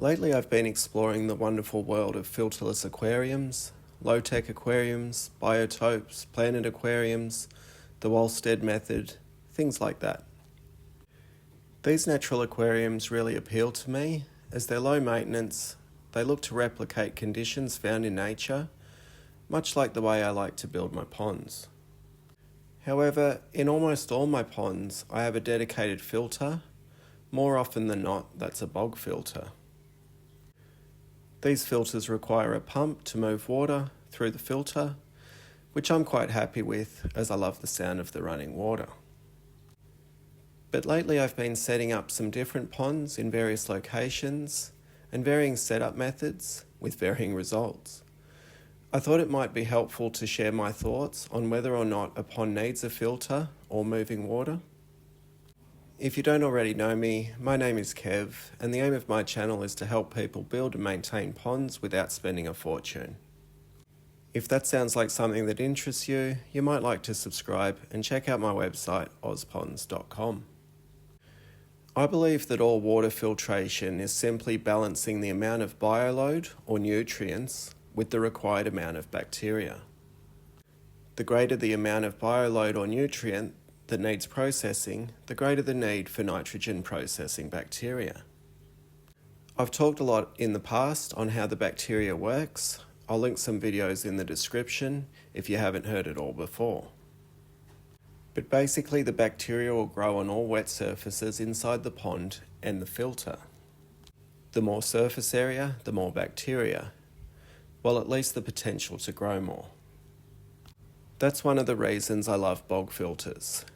Lately I've been exploring the wonderful world of filterless aquariums, low-tech aquariums, biotopes, planet aquariums, the Wallstead method, things like that. These natural aquariums really appeal to me as they're low maintenance, they look to replicate conditions found in nature, much like the way I like to build my ponds. However, in almost all my ponds, I have a dedicated filter. More often than not, that's a bog filter. These filters require a pump to move water through the filter, which I'm quite happy with as I love the sound of the running water. But lately I've been setting up some different ponds in various locations and varying setup methods with varying results. I thought it might be helpful to share my thoughts on whether or not a pond needs a filter or moving water. If you don't already know me, my name is Kev, and the aim of my channel is to help people build and maintain ponds without spending a fortune. If that sounds like something that interests you, you might like to subscribe and check out my website, Ozponds.com. I believe that all water filtration is simply balancing the amount of bioload or nutrients with the required amount of bacteria. The greater the amount of bioload or nutrient that needs processing, the greater the need for nitrogen processing bacteria. I've talked a lot in the past on how the bacteria works. I'll link some videos in the description if you haven't heard it all before. But basically the bacteria will grow on all wet surfaces inside the pond and the filter. The more surface area, the more bacteria. Well, at least the potential to grow more. That's one of the reasons I love bog filters.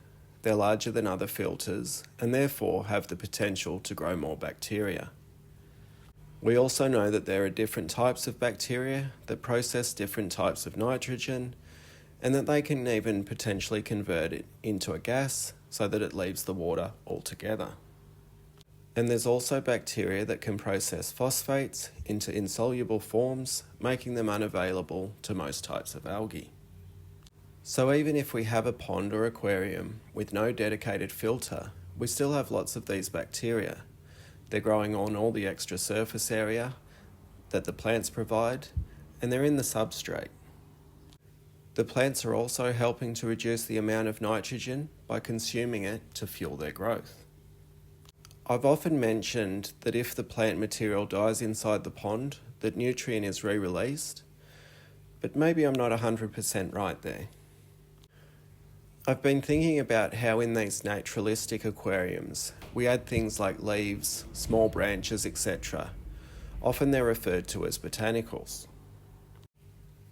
They're larger than other filters and therefore have the potential to grow more bacteria. We also know that there are different types of bacteria that process different types of nitrogen and that they can even potentially convert it into a gas so that it leaves the water altogether. And there's also bacteria that can process phosphates into insoluble forms, making them unavailable to most types of algae. So even if we have a pond or aquarium with no dedicated filter, we still have lots of these bacteria. They're growing on all the extra surface area that the plants provide, and they're in the substrate. The plants are also helping to reduce the amount of nitrogen by consuming it to fuel their growth. I've often mentioned that if the plant material dies inside the pond, that nutrient is re-released, but maybe I'm not 100% right there. I've been thinking about how in these naturalistic aquariums, we add things like leaves, small branches, etc. Often they're referred to as botanicals.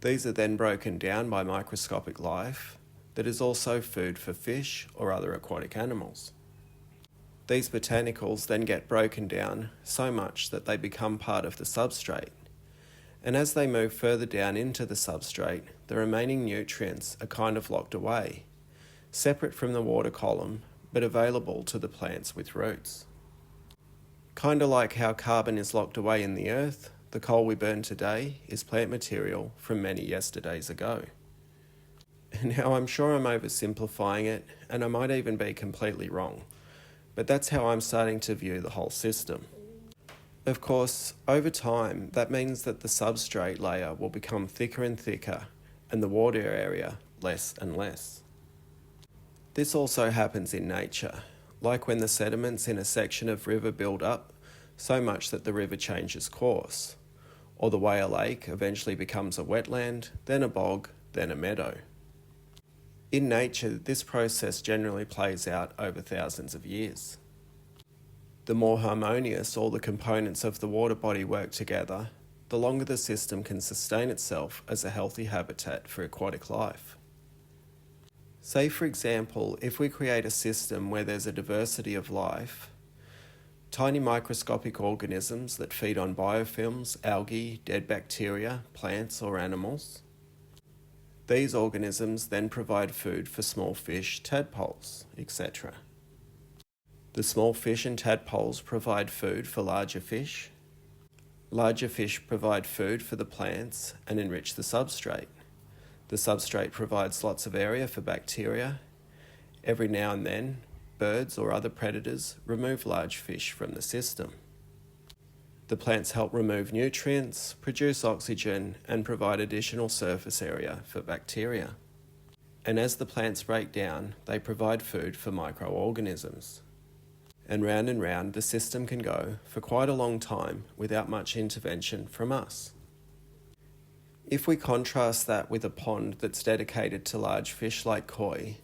These are then broken down by microscopic life that is also food for fish or other aquatic animals. These botanicals then get broken down so much that they become part of the substrate. And as they move further down into the substrate, the remaining nutrients are kind of locked away, separate from the water column, but available to the plants with roots. Kinda like how carbon is locked away in the earth, the coal we burn today is plant material from many yesterdays ago. Now I'm sure I'm oversimplifying it, and I might even be completely wrong, but that's how I'm starting to view the whole system. Of course, over time, that means that the substrate layer will become thicker and thicker, and the water area less and less. This also happens in nature, like when the sediments in a section of river build up so much that the river changes course, or the way a lake eventually becomes a wetland, then a bog, then a meadow. In nature, this process generally plays out over thousands of years. The more harmonious all the components of the water body work together, the longer the system can sustain itself as a healthy habitat for aquatic life. Say, for example, if we create a system where there's a diversity of life, tiny microscopic organisms that feed on biofilms, algae, dead bacteria, plants or animals. These organisms then provide food for small fish, tadpoles, etc. The small fish and tadpoles provide food for larger fish. Larger fish provide food for the plants and enrich the substrate. The substrate provides lots of area for bacteria. Every now and then, birds or other predators remove large fish from the system. The plants help remove nutrients, produce oxygen, and provide additional surface area for bacteria. And as the plants break down, they provide food for microorganisms. And round the system can go for quite a long time without much intervention from us. If we contrast that with a pond that's dedicated to large fish like koi,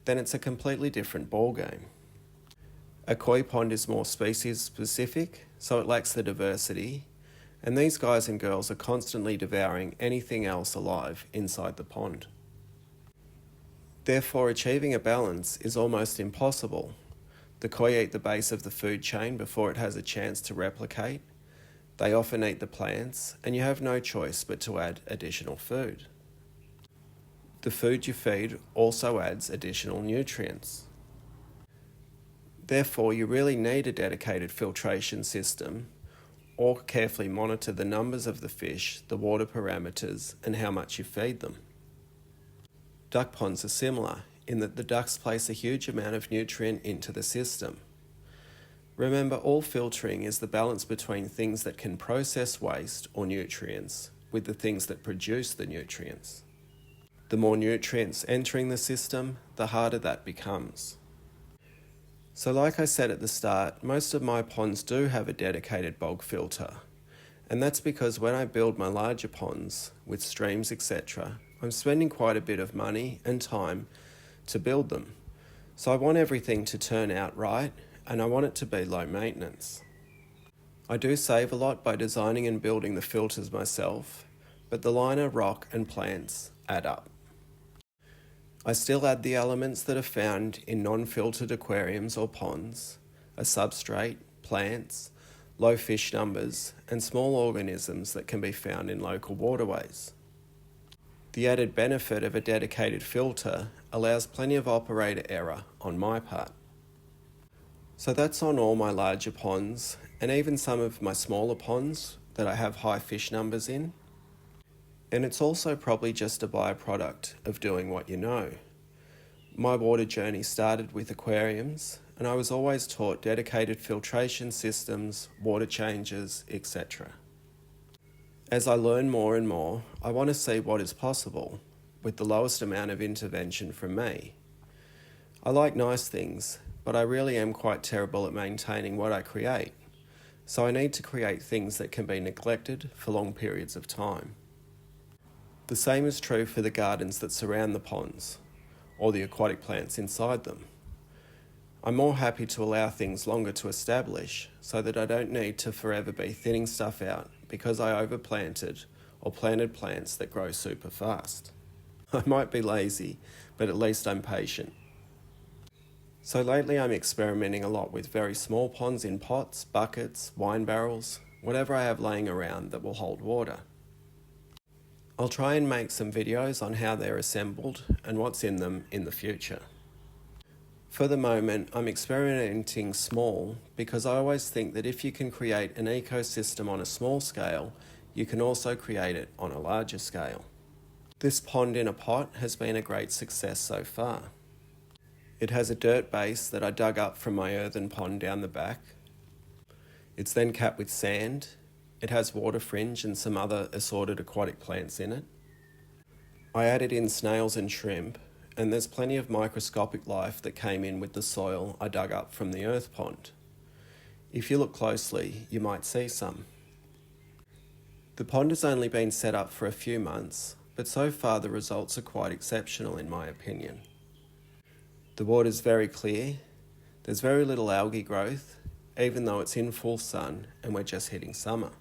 then it's a completely different ballgame. A koi pond is more species specific, so it lacks the diversity, and these guys and girls are constantly devouring anything else alive inside the pond. Therefore, achieving a balance is almost impossible. The koi eat the base of the food chain before it has a chance to replicate. They often eat the plants, and you have no choice but to add additional food. The food you feed also adds additional nutrients. Therefore, you really need a dedicated filtration system or carefully monitor the numbers of the fish, the water parameters, and how much you feed them. Duck ponds are similar in that the ducks place a huge amount of nutrient into the system. Remember, all filtering is the balance between things that can process waste or nutrients with the things that produce the nutrients. The more nutrients entering the system, the harder that becomes. So like I said at the start, most of my ponds do have a dedicated bog filter. And that's because when I build my larger ponds with streams, etc., I'm spending quite a bit of money and time to build them. So I want everything to turn out right, and I want it to be low maintenance. I do save a lot by designing and building the filters myself, but the liner, rock and plants add up. I still add the elements that are found in non-filtered aquariums or ponds, a substrate, plants, low fish numbers, and small organisms that can be found in local waterways. The added benefit of a dedicated filter allows plenty of operator error on my part. So that's on all my larger ponds, and even some of my smaller ponds that I have high fish numbers in. And it's also probably just a byproduct of doing what you know. My water journey started with aquariums, and I was always taught dedicated filtration systems, water changes, etc. As I learn more and more, I want to see what is possible with the lowest amount of intervention from me. I like nice things, but I really am quite terrible at maintaining what I create, so I need to create things that can be neglected for long periods of time. The same is true for the gardens that surround the ponds, or the aquatic plants inside them. I'm more happy to allow things longer to establish so that I don't need to forever be thinning stuff out because I overplanted or planted plants that grow super fast. I might be lazy, but at least I'm patient. So lately I'm experimenting a lot with very small ponds in pots, buckets, wine barrels, whatever I have laying around that will hold water. I'll try and make some videos on how they're assembled and what's in them in the future. For the moment, I'm experimenting small because I always think that if you can create an ecosystem on a small scale, you can also create it on a larger scale. This pond in a pot has been a great success so far. It has a dirt base that I dug up from my earthen pond down the back. It's then capped with sand. It has water fringe and some other assorted aquatic plants in it. I added in snails and shrimp, and there's plenty of microscopic life that came in with the soil I dug up from the earth pond. If you look closely, you might see some. The pond has only been set up for a few months, but so far the results are quite exceptional in my opinion. The water's very clear, there's very little algae growth, even though it's in full sun and we're just hitting summer.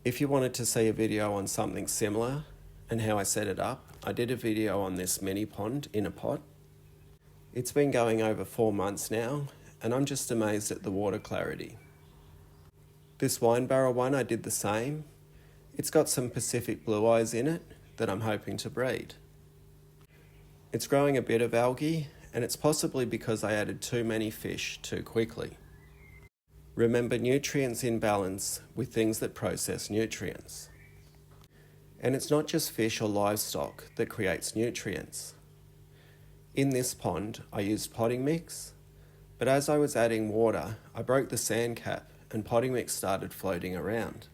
If you wanted to see a video on something similar and how I set it up, I did a video on this mini pond in a pot. It's been going over 4 months now, and I'm just amazed at the water clarity. This wine barrel one I did the same. It's got some Pacific blue eyes in it that I'm hoping to breed. It's growing a bit of algae, and it's possibly because I added too many fish too quickly. Remember, nutrients in balance with things that process nutrients. And it's not just fish or livestock that creates nutrients. In this pond, I used potting mix, but as I was adding water, I broke the sand cap and potting mix started floating around.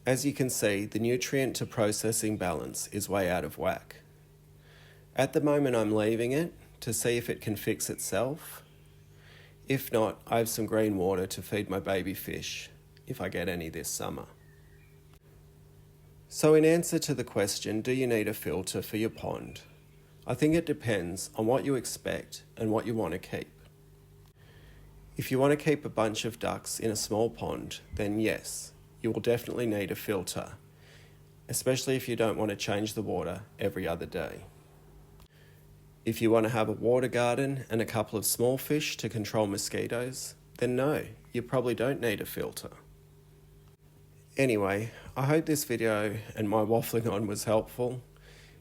As you can see, the nutrient to processing balance is way out of whack. At the moment I'm leaving it to see if it can fix itself. If not, I have some green water to feed my baby fish, if I get any this summer. So in answer to the question, do you need a filter for your pond? I think it depends on what you expect and what you want to keep. If you want to keep a bunch of ducks in a small pond, then yes, you will definitely need a filter, especially if you don't want to change the water every other day. If you want to have a water garden and a couple of small fish to control mosquitoes, then no, you probably don't need a filter. Anyway, I hope this video and my waffling on was helpful.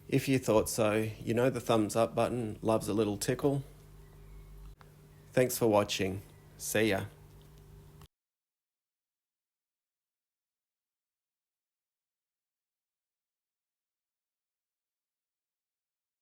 If you thought so, you know the thumbs up button loves a little tickle. Thanks for watching. See ya.